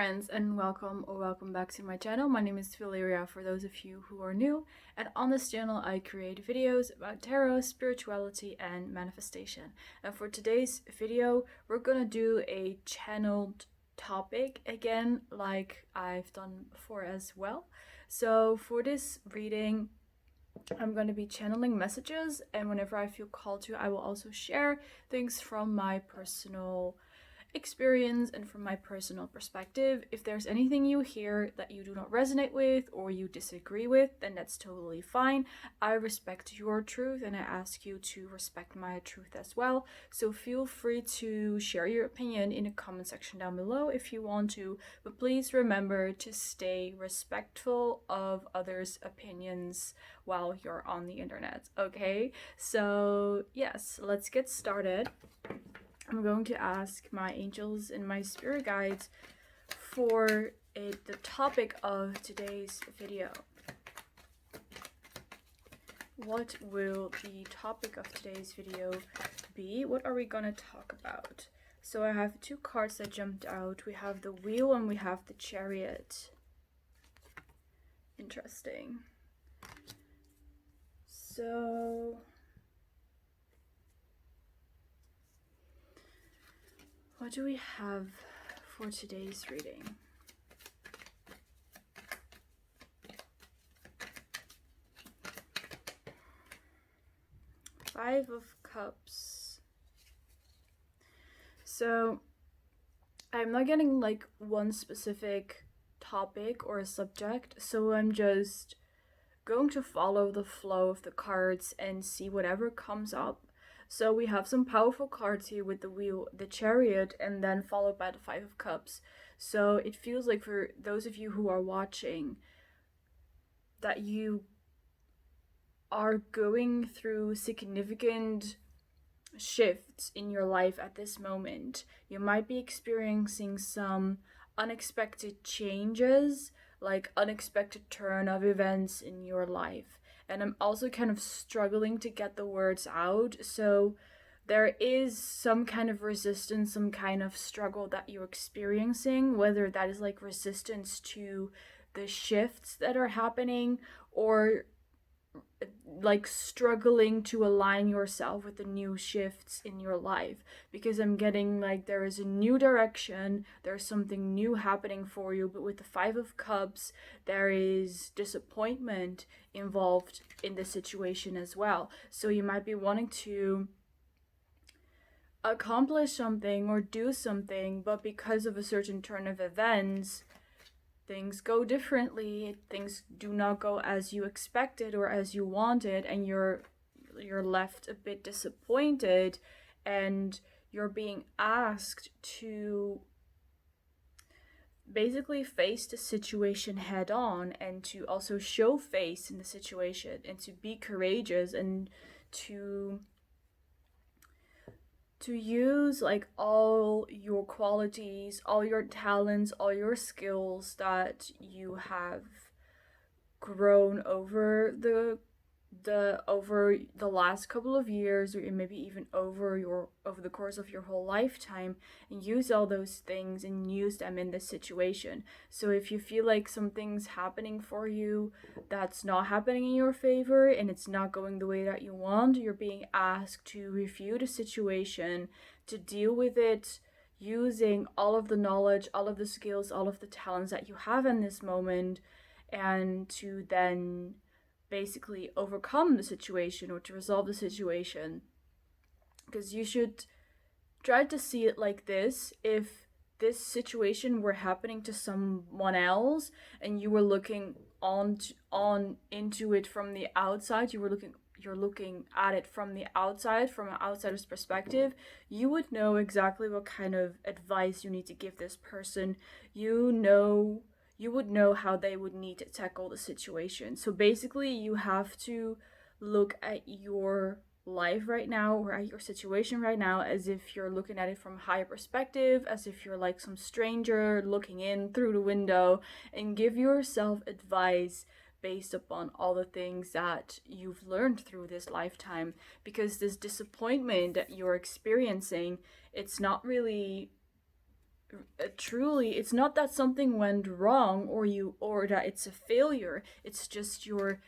friends, and welcome back to my channel. My name is Valeria for those of you who are new, and on this channel I create videos about tarot, spirituality and manifestation. And for today's video we're gonna do a channeled topic again, like I've done before as well. So for this reading I'm going to be channeling messages, and whenever I feel called to, I will also share things from my personal experience and from my personal perspective. If there's anything you hear that you do not resonate with or you disagree with, then that's totally fine. I respect your truth and I ask you to respect my truth as well. So feel free to share your opinion in the comment section down below if you want to, but please remember to stay respectful of others' opinions while you're on the internet, okay? So yes, let's get started. I'm going to ask my angels and my spirit guides for the topic of today's video. What will the topic of today's video be? What are we gonna talk about? So I have two cards that jumped out. We have the Wheel and we have the Chariot. Interesting. So what do we have for today's reading? Five of Cups. So I'm not getting like one specific topic or a subject, so I'm just going to follow the flow of the cards and see whatever comes up. So we have some powerful cards here with the Wheel, the Chariot, and then followed by the Five of Cups. So it feels like for those of you who are watching that you are going through significant shifts in your life at this moment. You might be experiencing some unexpected changes, like unexpected turn of events in your life. And I'm also kind of struggling to get the words out. So there is some kind of resistance, some kind of struggle that you're experiencing, whether that is like resistance to the shifts that are happening or like struggling to align yourself with the new shifts in your life, because I'm getting like there is a new direction, there's something new happening for you. But with the Five of Cups, there is disappointment involved in the situation as well. So you might be wanting to accomplish something or do something, but because of a certain turn of events, things go differently, things do not go as you expected or as you wanted, and you're left a bit disappointed, and you're being asked to basically face the situation head on, and to also show face in the situation, and to be courageous, and to use like all your qualities, all your talents, all your skills that you have grown over the last couple of years, or maybe even over the course of your whole lifetime, and use all those things and use them in this situation. So if you feel like something's happening for you that's not happening in your favor and it's not going the way that you want, you're being asked to review the situation, to deal with it using all of the knowledge, all of the skills, all of the talents that you have in this moment, and to then basically overcome the situation or to resolve the situation. Because you should try to see it like this: if this situation were happening to someone else and you were looking on into it from the outside, you're looking at it from the outside, from an outsider's perspective, you would know exactly what kind of advice you need to give this person. You would know how they would need to tackle the situation. So basically you have to look at your life right now, or at your situation right now, as if you're looking at it from a higher perspective, as if you're like some stranger looking in through the window, and give yourself advice based upon all the things that you've learned through this lifetime. Because this disappointment that you're experiencing, it's not really truly, it's not that something went wrong or that it's a failure. It's just you're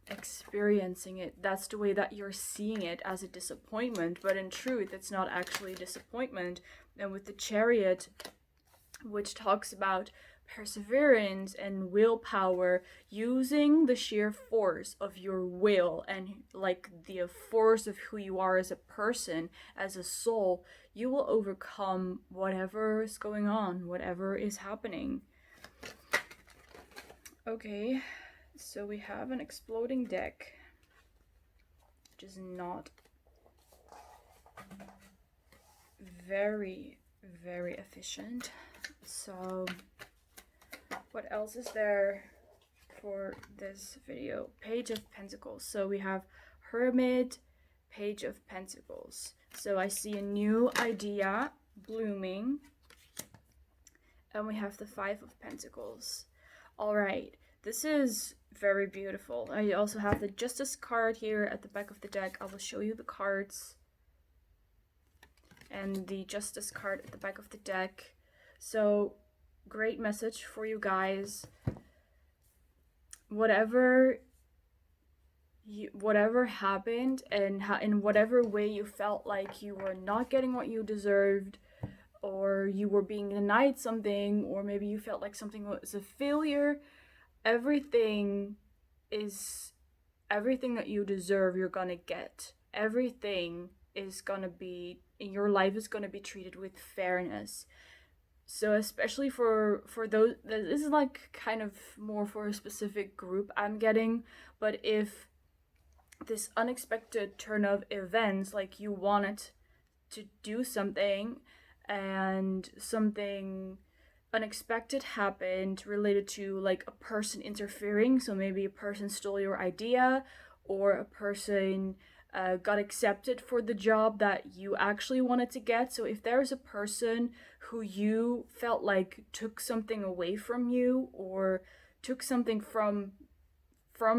experiencing it. That's the way that you're seeing it, as a disappointment, but in truth it's not actually disappointment. And with the Chariot, which talks about perseverance and willpower, using the sheer force of your will and like the force of who you are as a person, as a soul, you will overcome whatever is going on, whatever is happening. Okay, so we have an exploding deck, which is not very, very efficient. So what else is there for this video? Page of Pentacles. So we have Hermit, Page of Pentacles. So I see a new idea blooming. And we have the Five of Pentacles. All right, this is very beautiful. I also have the Justice card here at the back of the deck. I will show you the cards. And the Justice card at the back of the deck. So, great message for you guys. Whatever happened, and in whatever way you felt like you were not getting what you deserved, or you were being denied something, or maybe you felt like something was a failure, everything that you deserve, you're gonna get. Everything is gonna be in your life is gonna be treated with fairness. So especially for those, this is like kind of more for a specific group I'm getting, but if this unexpected turn of events, like you wanted to do something and something unexpected happened related to like a person interfering, so maybe a person stole your idea, or a person got accepted for the job that you actually wanted to get. So if there's a person who you felt like took something away from you, or took something from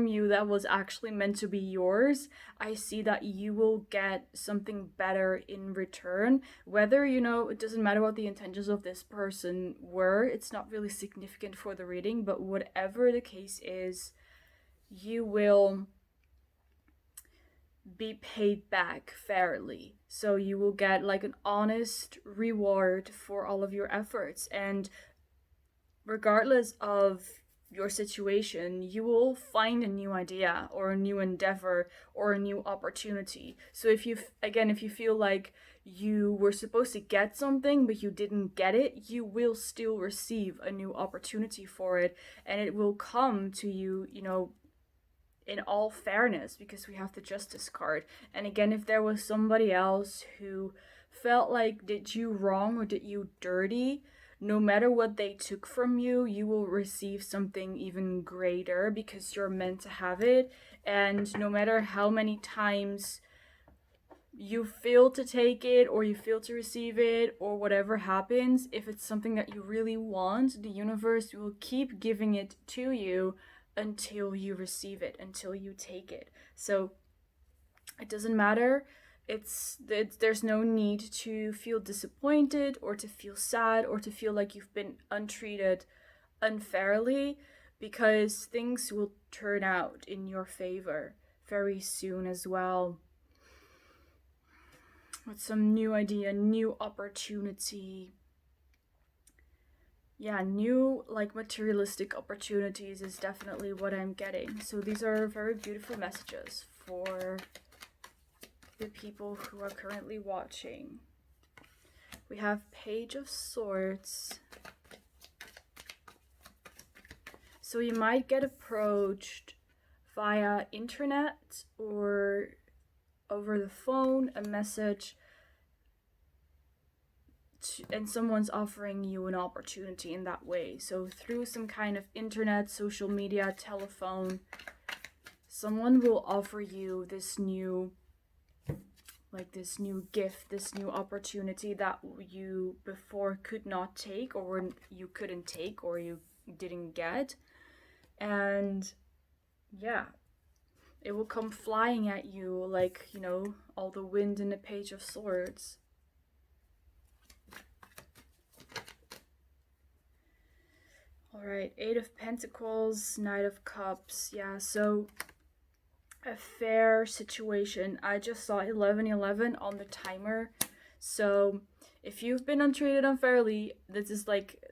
you that was actually meant to be yours, I see that you will get something better in return. Whether, it doesn't matter what the intentions of this person were, it's not really significant for the reading, but whatever the case is, you will be paid back fairly. So you will get like an honest reward for all of your efforts, and regardless of your situation, you will find a new idea or a new endeavor or a new opportunity. So if you feel like you were supposed to get something but you didn't get it, you will still receive a new opportunity for it, and it will come to you, in all fairness, because we have the Justice card. And again, if there was somebody else who felt like did you wrong or did you dirty, no matter what they took from you, you will receive something even greater because you're meant to have it. And no matter how many times you fail to take it, or you fail to receive it, or whatever happens, if it's something that you really want, the universe will keep giving it to you until you receive it, until you take it. So it doesn't matter. There's no need to feel disappointed, or to feel sad, or to feel like you've been untreated unfairly, because things will turn out in your favor very soon as well. With some new idea, new opportunity. Yeah, new like materialistic opportunities is definitely what I'm getting. So these are very beautiful messages for the people who are currently watching. We have Page of Swords. So you might get approached via internet or over the phone, a message, and someone's offering you an opportunity in that way. So through some kind of internet, social media, telephone, someone will offer you this new gift, this new opportunity that you before could not take, or you couldn't take, or you didn't get. And yeah, it will come flying at you like, all the wind in the Page of Swords. All right, Eight of Pentacles, Knight of Cups. Yeah, so a fair situation. I just saw 11:11 on the timer. So if you've been untreated unfairly, this is like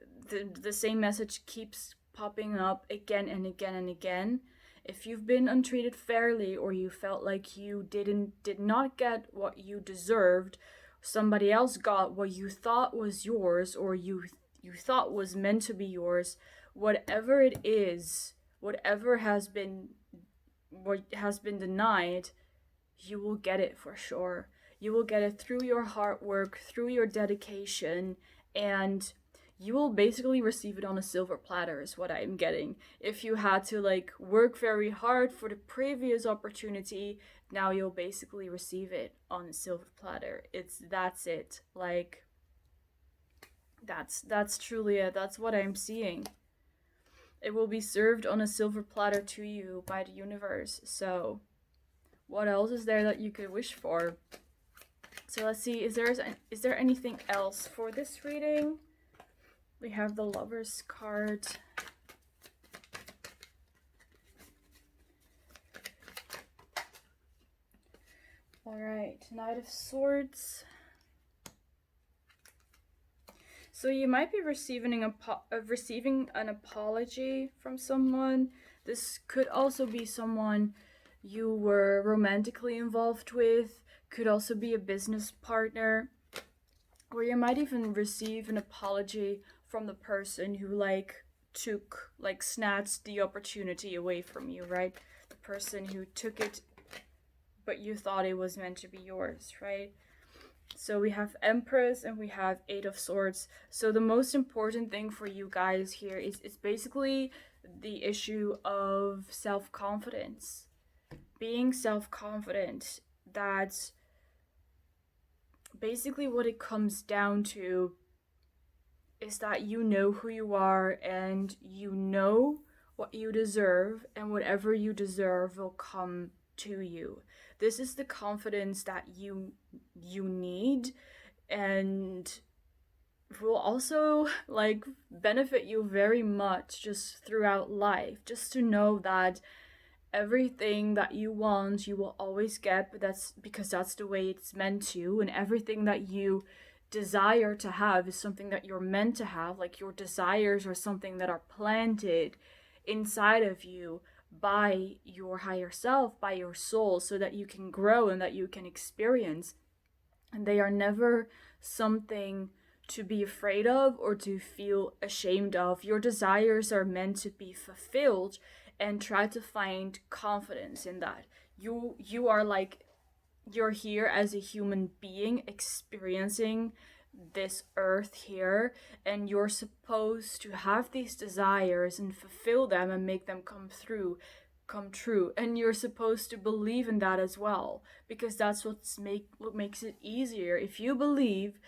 the same message keeps popping up again and again and again. If you've been untreated fairly, or you felt like you did not get what you deserved, somebody else got what you thought was yours, or you thought was meant to be yours, whatever it is, whatever has been what has been denied, you will get it for sure. You will get it through your hard work, through your dedication, and you will basically receive it on a silver platter, is what I'm getting. If you had to like work very hard for the previous opportunity, now you'll basically receive it on a silver platter. That's it. Like that's truly it. That's what I'm seeing. It will be served on a silver platter to you by the universe. So what else is there that you could wish for? So let's see, is there anything else for this reading? We have the Lover's card. All right, Knight of Swords. So you might be receiving an apology from someone. This could also be someone you were romantically involved with, could also be a business partner, or you might even receive an apology from the person who snatched the opportunity away from you, right? The person who took it, but you thought it was meant to be yours, right? So we have Empress and we have Eight of Swords. So the most important thing for you guys here is basically the issue of self-confidence. Being self-confident, that's basically what it comes down to, is that you know who you are and you know what you deserve, and whatever you deserve will come to you. This is the confidence that you need, and will also like benefit you very much just throughout life, just to know that everything that you want you will always get, but that's because that's the way it's meant to, and everything that you desire to have is something that you're meant to have. Like your desires are something that are planted inside of you by your higher self, by your soul, so that you can grow and that you can experience. And they are never something to be afraid of or to feel ashamed of. Your desires are meant to be fulfilled, and try to find confidence in that. You are like, you're here as a human being experiencing this earth here, and you're supposed to have these desires and fulfill them and make them come true, and you're supposed to believe in that as well, because that's what makes it easier. If you believe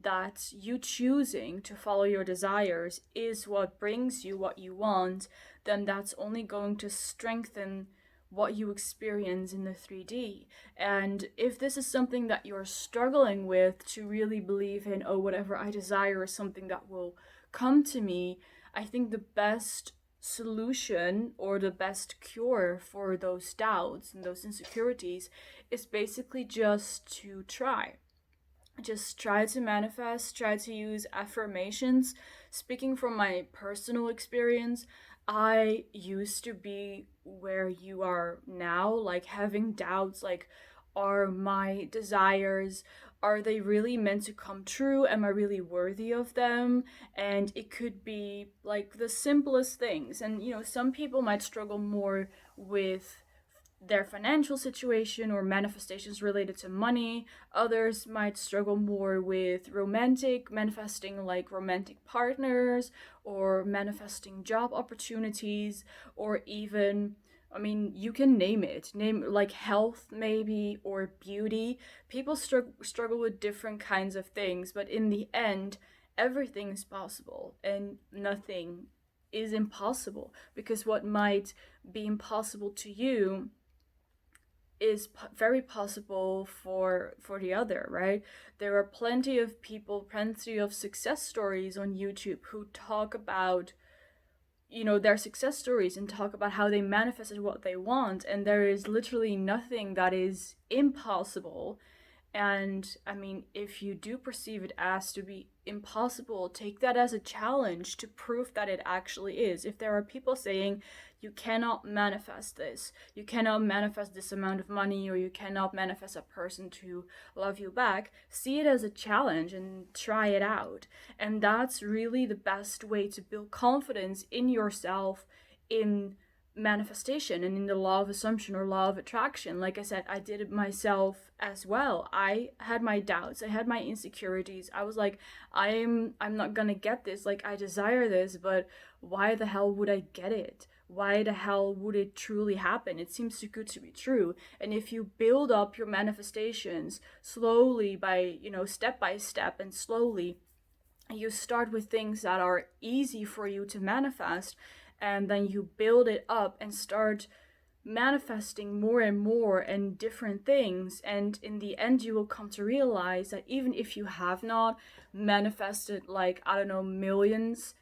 that you choosing to follow your desires is what brings you what you want, then that's only going to strengthen what you experience in the 3D. And if this is something that you're struggling with, to really believe in, oh, whatever I desire is something that will come to me, I think the best solution or the best cure for those doubts and those insecurities is basically just to try. Just try to manifest, try to use affirmations. Speaking from my personal experience, I used to be where you are now, like having doubts, like, are my desires, are they really meant to come true? Am I really worthy of them? And it could be like the simplest things. And some people might struggle more with their financial situation or manifestations related to money. Others might struggle more with manifesting like romantic partners, or manifesting job opportunities, or even, you can name it. Name like health maybe, or beauty. People struggle with different kinds of things, but in the end, everything is possible and nothing is impossible, because what might be impossible to you is very possible for the other, right? There are plenty of people, plenty of success stories on YouTube who talk about their success stories and talk about how they manifested what they want, and there is literally nothing that is impossible. And I mean, if you do perceive it as to be impossible, take that as a challenge to prove that it actually is. If there are people saying you cannot manifest this, you cannot manifest this amount of money, or you cannot manifest a person to love you back, see it as a challenge and try it out. And that's really the best way to build confidence in yourself, in manifestation, and in the law of assumption or law of attraction. Like I said, I did it myself as well. I had my doubts, I had my insecurities. I was like, I'm not gonna get this. Like, I desire this, but why the hell would I get it? Why the hell would it truly happen? It seems too good to be true. And if you build up your manifestations slowly, by step by step, and slowly you start with things that are easy for you to manifest, and then you build it up and start manifesting more and more and different things, and in the end you will come to realize that even if you have not manifested, like, I don't know, millions,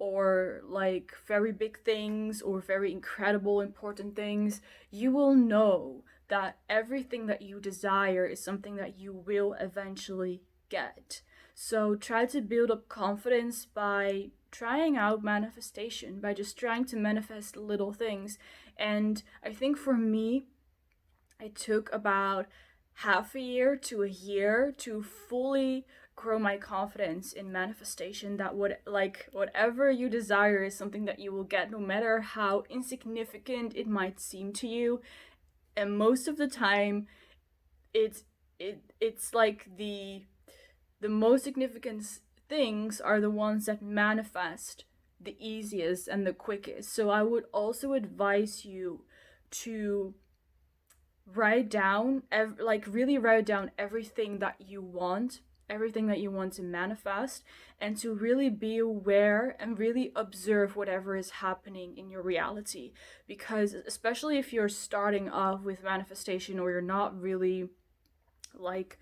or like very big things, or very incredible important things, you will know that everything that you desire is something that you will eventually get. So try to build up confidence by trying out manifestation, by just trying to manifest little things. And I think for me, it took about half a year to a year to fully grow my confidence in manifestation, that whatever you desire is something that you will get, no matter how insignificant it might seem to you. And most of the time, it's like the most significant things are the ones that manifest the easiest and the quickest. So I would also advise you to write down, really write down everything that you want, everything that you want to manifest, and to really be aware and really observe whatever is happening in your reality. Because especially if you're starting off with manifestation, or you're not really like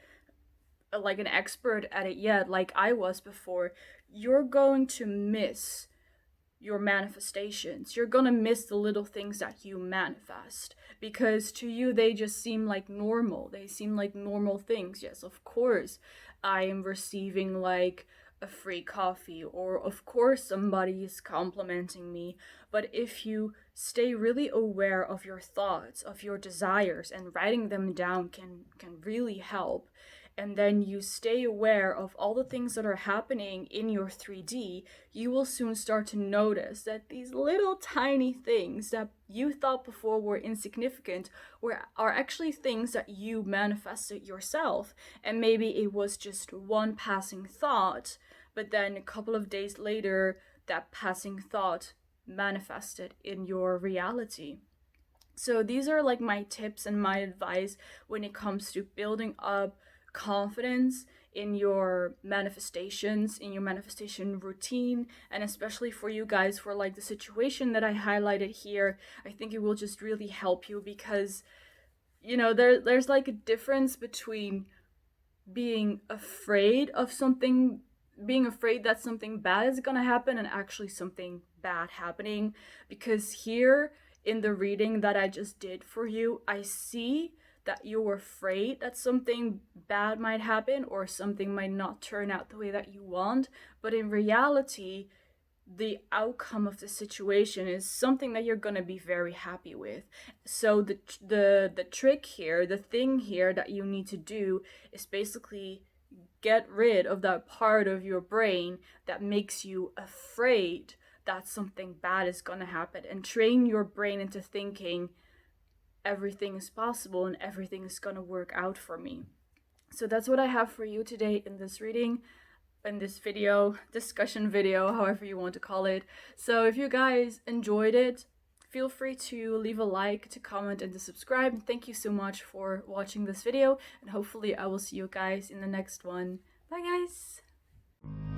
an expert at it yet, like I was before, you're going to miss your manifestations. You're gonna miss the little things that you manifest, because to you they just seem like normal. They seem like normal things. Yes, of course, I am receiving like a free coffee, or of course somebody is complimenting me. But if you stay really aware of your thoughts, of your desires, and writing them down can really help, and then you stay aware of all the things that are happening in your 3D, you will soon start to notice that these little tiny things that you thought before were insignificant are actually things that you manifested yourself. And maybe it was just one passing thought, but then a couple of days later, that passing thought manifested in your reality. So these are like my tips and my advice when it comes to building up confidence in your manifestations, in your manifestation routine. And especially for you guys, for like the situation that I highlighted here, I think it will just really help you, because there's like a difference between being afraid of something, being afraid that something bad is gonna happen, and actually something bad happening. Because here in the reading that I just did for you, I see that you were afraid that something bad might happen, or something might not turn out the way that you want. But in reality, the outcome of the situation is something that you're gonna be very happy with. So the trick here, the thing here that you need to do, is basically get rid of that part of your brain that makes you afraid that something bad is gonna happen, and train your brain into thinking everything is possible and everything is gonna work out for me. So that's what I have for you today in this reading, in this video, discussion video, however you want to call it. So if you guys enjoyed it, feel free to leave a like, to comment, and to subscribe. And thank you so much for watching this video, and hopefully I will see you guys in the next one. Bye guys!